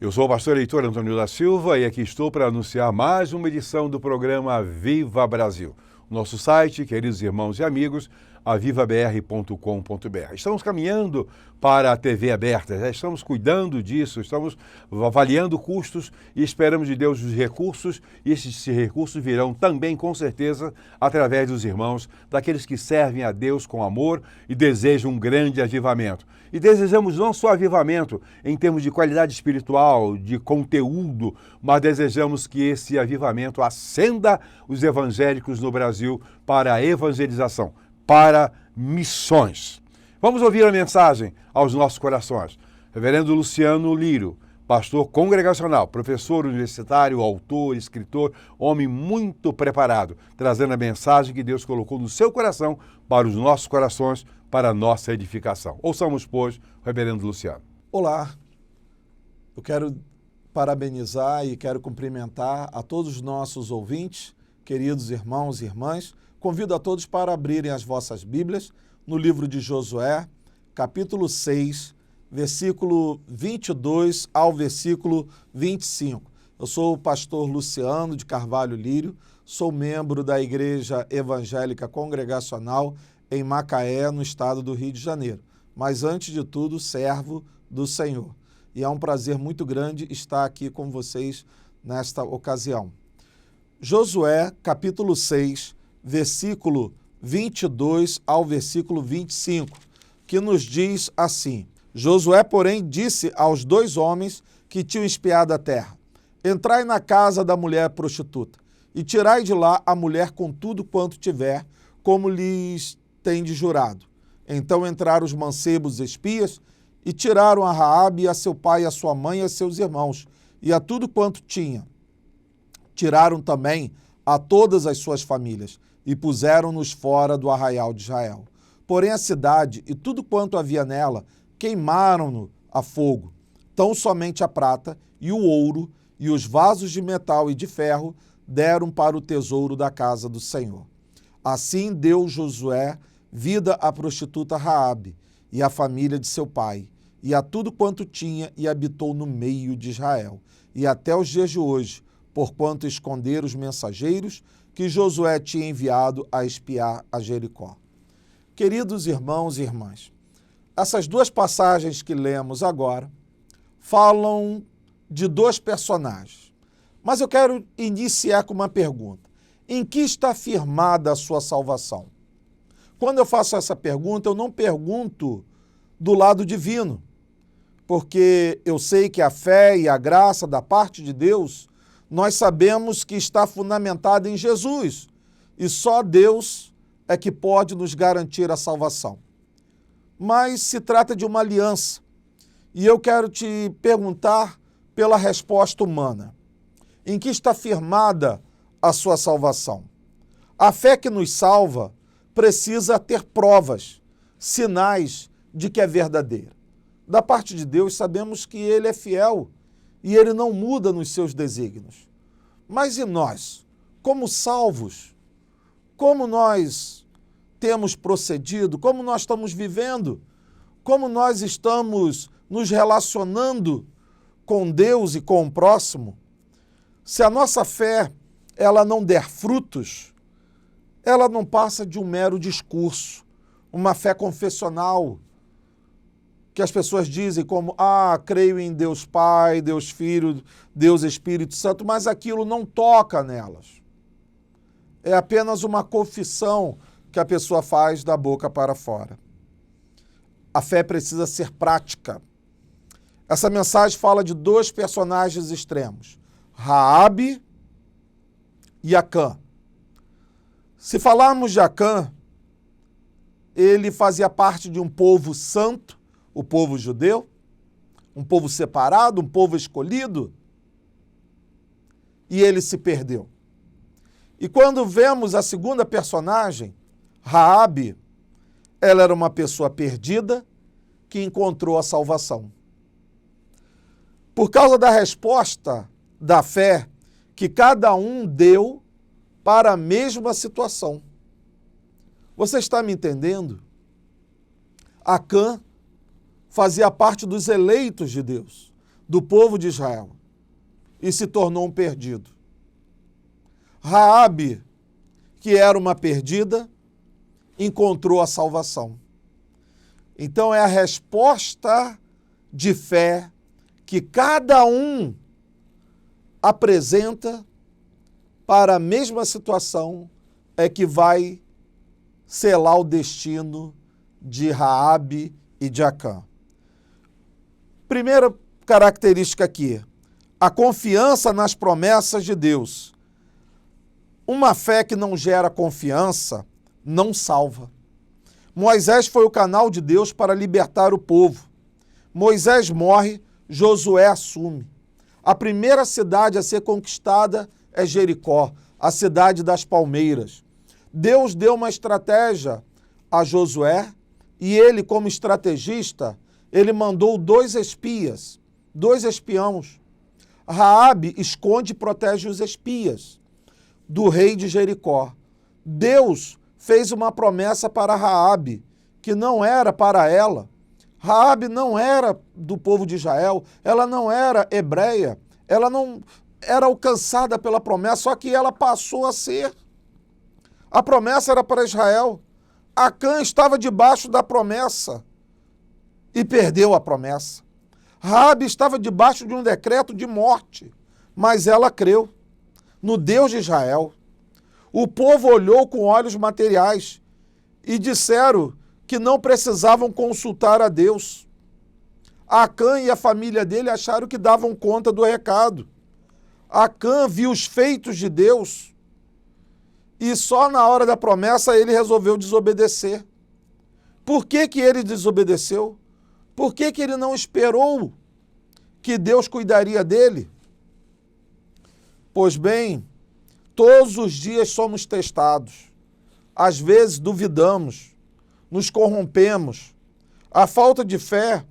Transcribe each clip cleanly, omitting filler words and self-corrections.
Eu sou o pastor Heitor Antônio da Silva e aqui estou para anunciar mais uma edição do programa Viva Brasil. Nosso site, queridos irmãos e amigos, avivabr.com.br. Estamos caminhando para a TV aberta, já estamos cuidando disso, estamos avaliando custos e esperamos de Deus os recursos, e esses recursos virão também, com certeza, através dos irmãos, daqueles que servem a Deus com amor e desejam um grande avivamento. E desejamos não só avivamento em termos de qualidade espiritual, de conteúdo, mas desejamos que esse avivamento acenda os evangélicos no Brasil para a evangelização, para missões. Vamos ouvir a mensagem aos nossos corações. Reverendo Luciano Lírio, pastor congregacional, professor universitário, autor, escritor, homem muito preparado, trazendo a mensagem que Deus colocou no seu coração para os nossos corações, para a nossa edificação. Ouçamos, pois, o reverendo Luciano. Olá, eu quero parabenizar e quero cumprimentar a todos os nossos ouvintes, queridos irmãos e irmãs. Convido a todos para abrirem as vossas Bíblias no livro de Josué, capítulo 6, versículo 22 ao versículo 25. Eu sou o pastor Luciano de Carvalho Lírio, sou membro da Igreja Evangélica Congregacional em Macaé, no estado do Rio de Janeiro. Mas, antes de tudo, servo do Senhor. E é um prazer muito grande estar aqui com vocês nesta ocasião. Josué, capítulo 6, versículo 22 ao versículo 25, que nos diz assim: Josué, porém, disse aos dois homens que tinham espiado a terra: entrai na casa da mulher prostituta e tirai de lá a mulher com tudo quanto tiver, como lhes tendes jurado. Então entraram os mancebos espias e tiraram a Raabe, a seu pai, a sua mãe e a seus irmãos, e a tudo quanto tinha. Tiraram também a todas as suas famílias e puseram-nos fora do arraial de Israel. Porém a cidade e tudo quanto havia nela queimaram-no a fogo. Tão somente a prata e o ouro e os vasos de metal e de ferro deram para o tesouro da casa do Senhor. Assim deu Josué vida à prostituta Raabe e à família de seu pai, e a tudo quanto tinha, e habitou no meio de Israel. E até os dias de hoje, porquanto esconderam os mensageiros que Josué tinha enviado a espiar a Jericó. Queridos irmãos e irmãs, essas duas passagens que lemos agora falam de dois personagens. Mas eu quero iniciar com uma pergunta. Em que está firmada a sua salvação? Quando eu faço essa pergunta, eu não pergunto do lado divino, porque eu sei que a fé e a graça da parte de Deus, nós sabemos que está fundamentada em Jesus, e só Deus é que pode nos garantir a salvação. Mas se trata de uma aliança, e eu quero te perguntar pela resposta humana. Em que está firmada a sua salvação? A fé que nos salva precisa ter provas, sinais de que é verdadeira. Da parte de Deus, sabemos que Ele é fiel e Ele não muda nos seus desígnios. Mas e nós, como salvos, como nós temos procedido, como nós estamos vivendo, como nós estamos nos relacionando com Deus e com o próximo? Se a nossa fé ela não der frutos, ela não passa de um mero discurso, uma fé confessional, que as pessoas dizem como, creio em Deus Pai, Deus Filho, Deus Espírito Santo, mas aquilo não toca nelas. É apenas uma confissão que a pessoa faz da boca para fora. A fé precisa ser prática. Essa mensagem fala de dois personagens extremos, Raabe e Acã. Se falarmos de Acã, ele fazia parte de um povo santo, o povo judeu, um povo separado, um povo escolhido, e ele se perdeu. E quando vemos a segunda personagem, Raabe, ela era uma pessoa perdida que encontrou a salvação. Por causa da resposta da fé que cada um deu para a mesma situação. Você está me entendendo? Acã fazia parte dos eleitos de Deus, do povo de Israel e se tornou um perdido. Raabe, que era uma perdida, encontrou a salvação. Então é a resposta de fé que cada um apresenta para a mesma situação é que vai selar o destino de Raabe e de Acã. Primeira característica aqui, a confiança nas promessas de Deus. Uma fé que não gera confiança não salva. Moisés foi o canal de Deus para libertar o povo. Moisés morre, Josué assume. A primeira cidade a ser conquistada é Jericó, a cidade das palmeiras. Deus deu uma estratégia a Josué e ele, como estrategista, ele mandou 2 espias, 2 espiãos. Raabe esconde e protege os espias do rei de Jericó. Deus fez uma promessa para Raabe, que não era para ela. Raabe não era do povo de Israel, ela não era hebreia, ela não era alcançada pela promessa, só que ela passou a ser. A promessa era para Israel. Acã estava debaixo da promessa e perdeu a promessa. Raabe estava debaixo de um decreto de morte, mas ela creu no Deus de Israel. O povo olhou com olhos materiais e disseram que não precisavam consultar a Deus. Acã e a família dele acharam que davam conta do recado. Acã viu os feitos de Deus e só na hora da promessa ele resolveu desobedecer. Por que que ele desobedeceu? Por que que ele não esperou que Deus cuidaria dele? Pois bem, todos os dias somos testados. Às vezes duvidamos, nos corrompemos. A falta de fé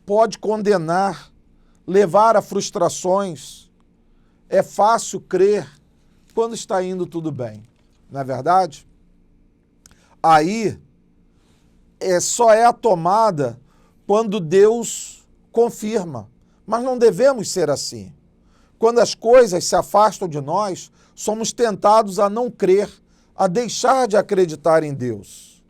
pode condenar, levar a frustrações. É fácil crer quando está indo tudo bem, não é verdade? Aí só é a tomada quando Deus confirma. Mas não devemos ser assim. Quando as coisas se afastam de nós, somos tentados a não crer, a deixar de acreditar em Deus.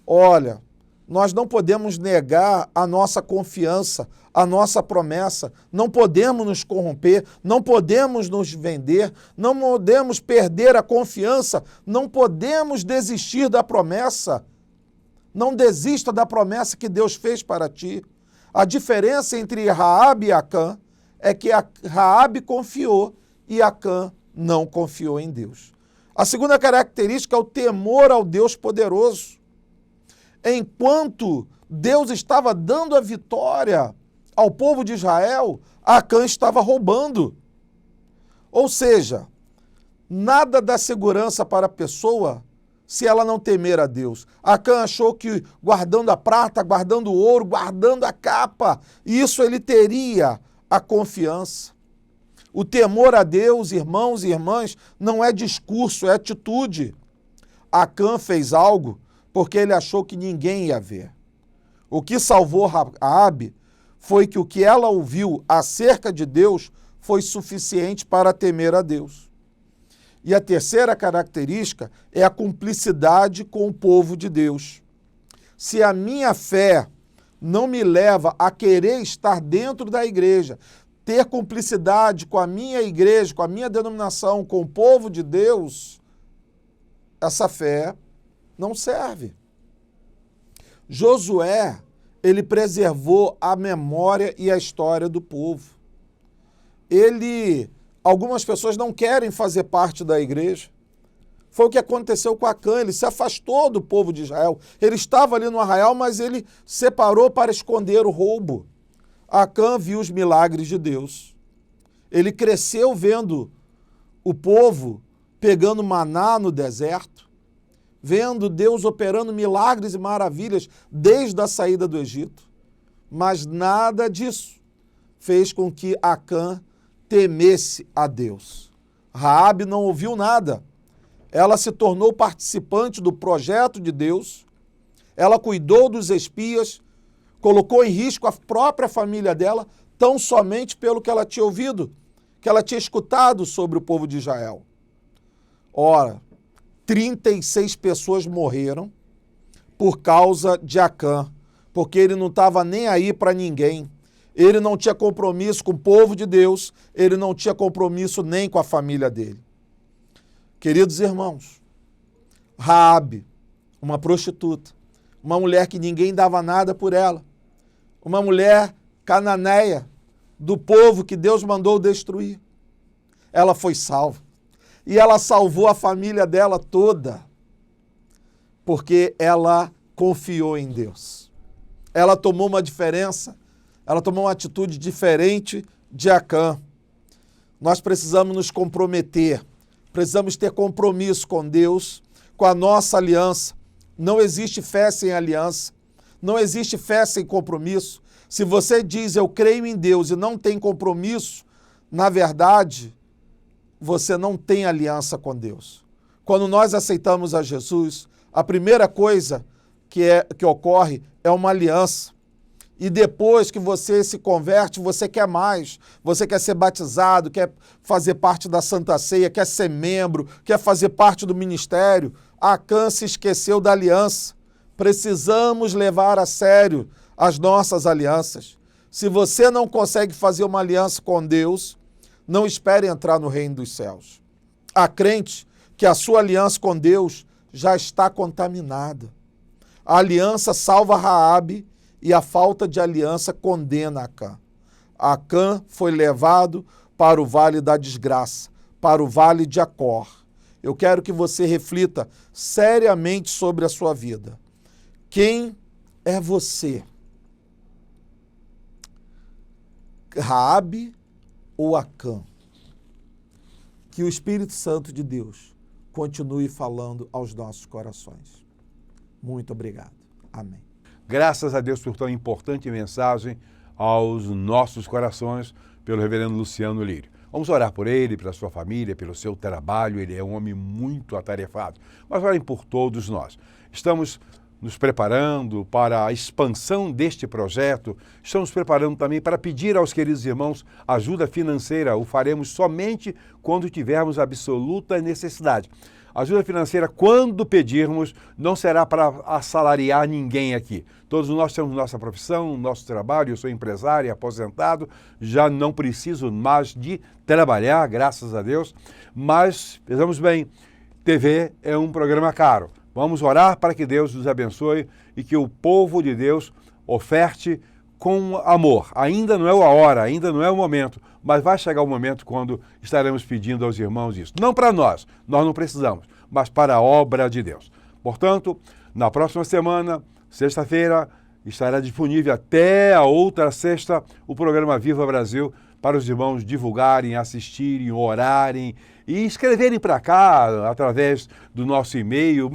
Olha, nós não podemos negar a nossa confiança, a nossa promessa, não podemos nos corromper, não podemos nos vender, não podemos perder a confiança, não podemos desistir da promessa. Não desista da promessa que Deus fez para ti. A diferença entre Raabe e Acã é que Raabe confiou e Acã não confiou em Deus. A segunda característica é o temor ao Deus poderoso. Enquanto Deus estava dando a vitória ao povo de Israel, Acã estava roubando. Ou seja, nada dá segurança para a pessoa se ela não temer a Deus. Acã achou que guardando a prata, guardando o ouro, guardando a capa, isso ele teria a confiança. O temor a Deus, irmãos e irmãs, não é discurso, é atitude. Acã fez algo porque ele achou que ninguém ia ver. O que salvou Raabe foi que o que ela ouviu acerca de Deus foi suficiente para temer a Deus. E a terceira característica é a cumplicidade com o povo de Deus. Se a minha fé não me leva a querer estar dentro da igreja, ter cumplicidade com a minha igreja, com a minha denominação, com o povo de Deus, essa fé não serve. Josué, ele preservou a memória e a história do povo. Algumas pessoas não querem fazer parte da igreja. Foi o que aconteceu com Acã, ele se afastou do povo de Israel. Ele estava ali no arraial, mas ele separou para esconder o roubo. Acã viu os milagres de Deus. Ele cresceu vendo o povo pegando maná no deserto, vendo Deus operando milagres e maravilhas desde a saída do Egito. Mas nada disso fez com que Acã temesse a Deus. Raabe não ouviu nada. Ela se tornou participante do projeto de Deus. Ela cuidou dos espias, colocou em risco a própria família dela tão somente pelo que ela tinha ouvido, que ela tinha escutado sobre o povo de Israel. Ora, 36 pessoas morreram por causa de Acã, porque ele não estava nem aí para ninguém. Ele não tinha compromisso com o povo de Deus, ele não tinha compromisso nem com a família dele. Queridos irmãos, Raabe, uma prostituta, uma mulher que ninguém dava nada por ela, uma mulher cananeia do povo que Deus mandou destruir. Ela foi salva. E ela salvou a família dela toda, porque ela confiou em Deus. Ela tomou uma diferença, ela tomou uma atitude diferente de Acã. Nós precisamos nos comprometer, precisamos ter compromisso com Deus, com a nossa aliança. Não existe fé sem aliança, não existe fé sem compromisso. Se você diz eu creio em Deus e não tem compromisso, na verdade, você não tem aliança com Deus. Quando nós aceitamos a Jesus, a primeira coisa que ocorre é uma aliança. E depois que você se converte, você quer mais. Você quer ser batizado, quer fazer parte da Santa Ceia, quer ser membro, quer fazer parte do ministério. Acã se esqueceu da aliança. Precisamos levar a sério as nossas alianças. Se você não consegue fazer uma aliança com Deus, não espere entrar no reino dos céus. Há crente que a sua aliança com Deus já está contaminada. A aliança salva Raabe e a falta de aliança condena Acã. Acã foi levado para o vale da desgraça, para o vale de Acor. Eu quero que você reflita seriamente sobre a sua vida. Quem é você? Raabe ou Acã? Que o Espírito Santo de Deus continue falando aos nossos corações. Muito obrigado. Amém. Graças a Deus por tão importante mensagem aos nossos corações pelo reverendo Luciano Lírio. Vamos orar por ele, pela sua família, pelo seu trabalho. Ele é um homem muito atarefado. Mas orem por todos nós. Estamos nos preparando para a expansão deste projeto. Estamos preparando também para pedir aos queridos irmãos ajuda financeira. O faremos somente quando tivermos absoluta necessidade. Ajuda financeira, quando pedirmos, não será para assalariar ninguém aqui. Todos nós temos nossa profissão, nosso trabalho. Eu sou empresário, aposentado, já não preciso mais de trabalhar, graças a Deus. Mas, pensamos bem, TV é um programa caro. Vamos orar para que Deus nos abençoe e que o povo de Deus oferte com amor. Ainda não é a hora, ainda não é o momento, mas vai chegar o momento quando estaremos pedindo aos irmãos isso. Não para nós não precisamos, mas para a obra de Deus. Portanto, na próxima semana, sexta-feira, estará disponível até a outra sexta o programa Viva Brasil para os irmãos divulgarem, assistirem, orarem e escreverem para cá através do nosso e-mail,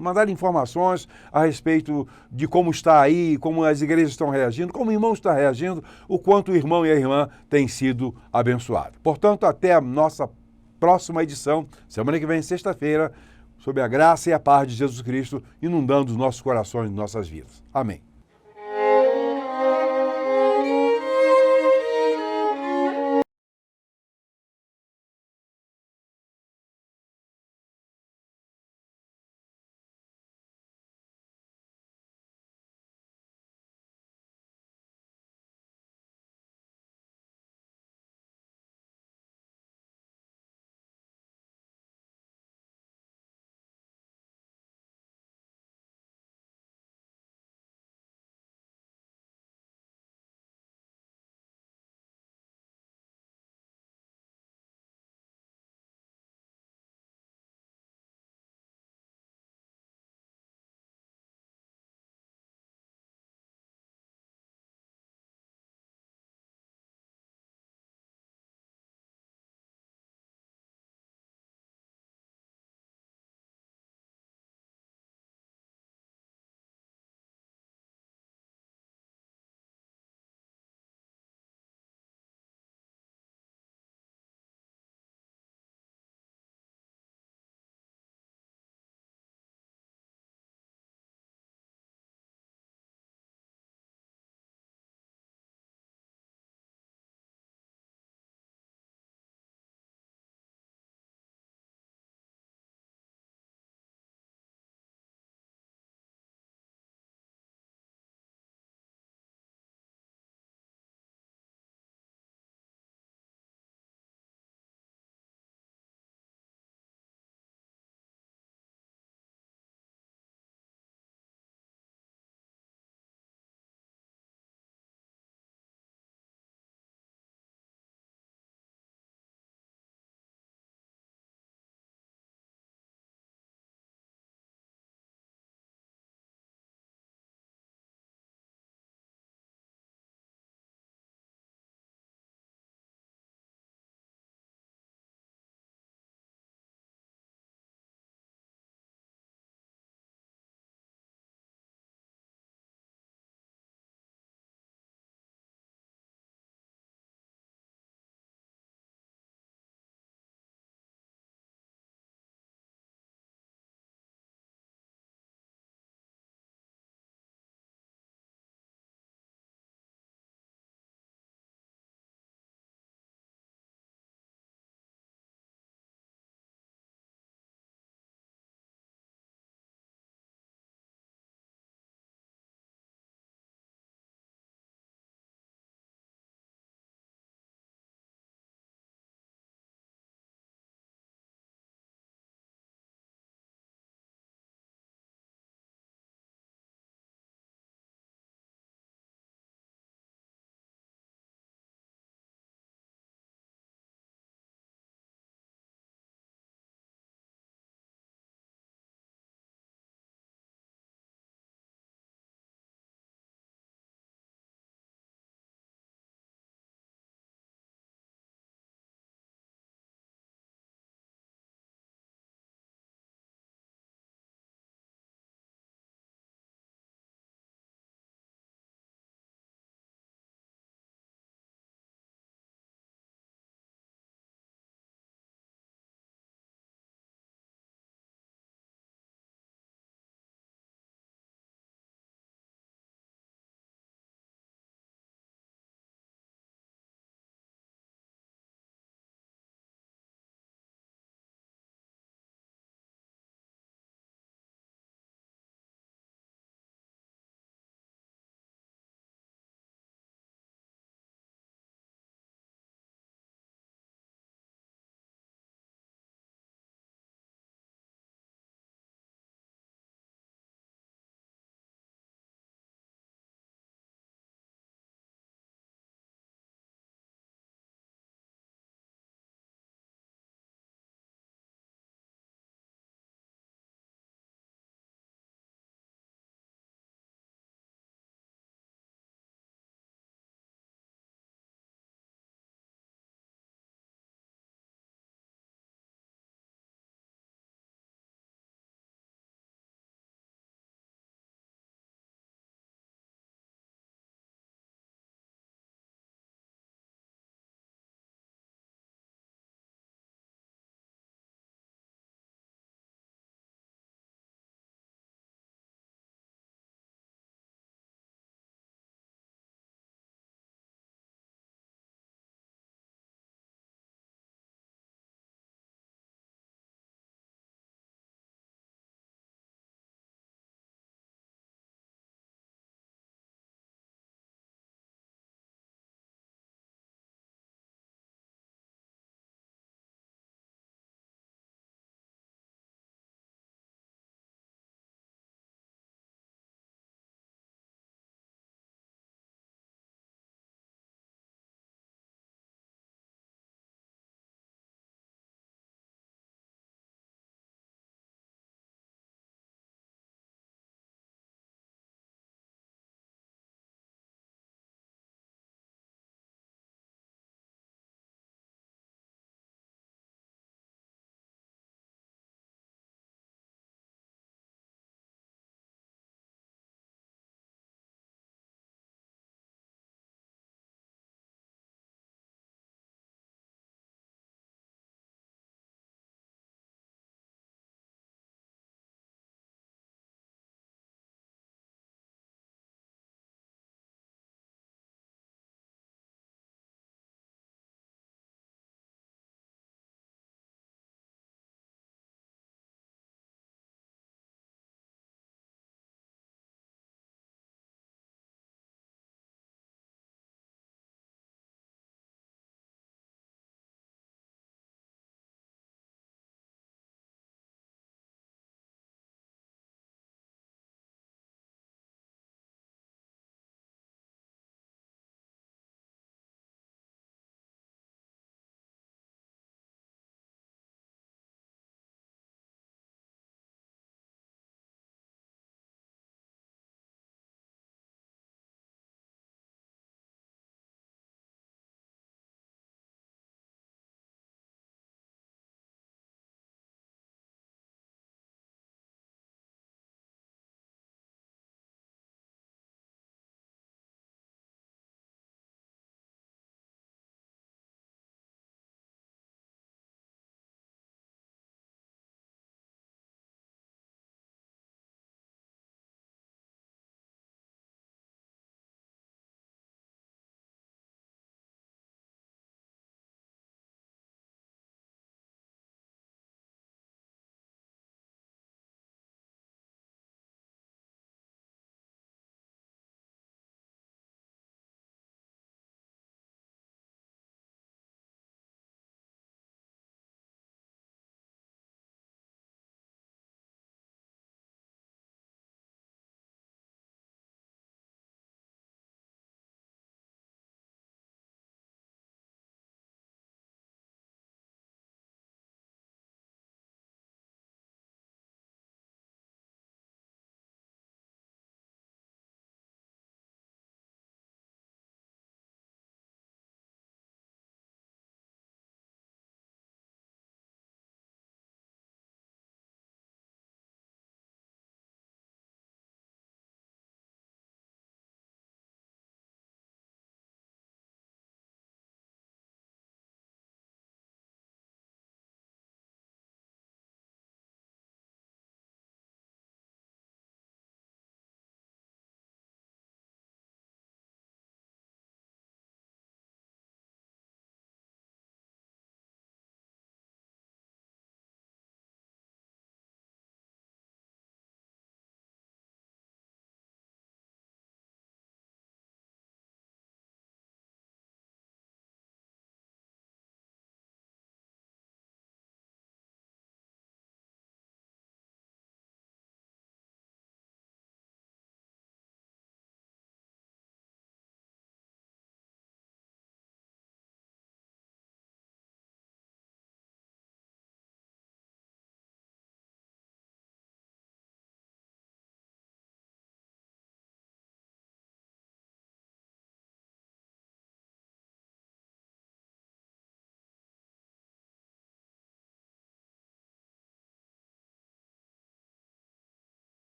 mandarem informações a respeito de como está aí, como as igrejas estão reagindo, como o irmão está reagindo, o quanto o irmão e a irmã têm sido abençoados. Portanto, até a nossa próxima edição, semana que vem, sexta-feira, sob a graça e a paz de Jesus Cristo, inundando os nossos corações e nossas vidas. Amém.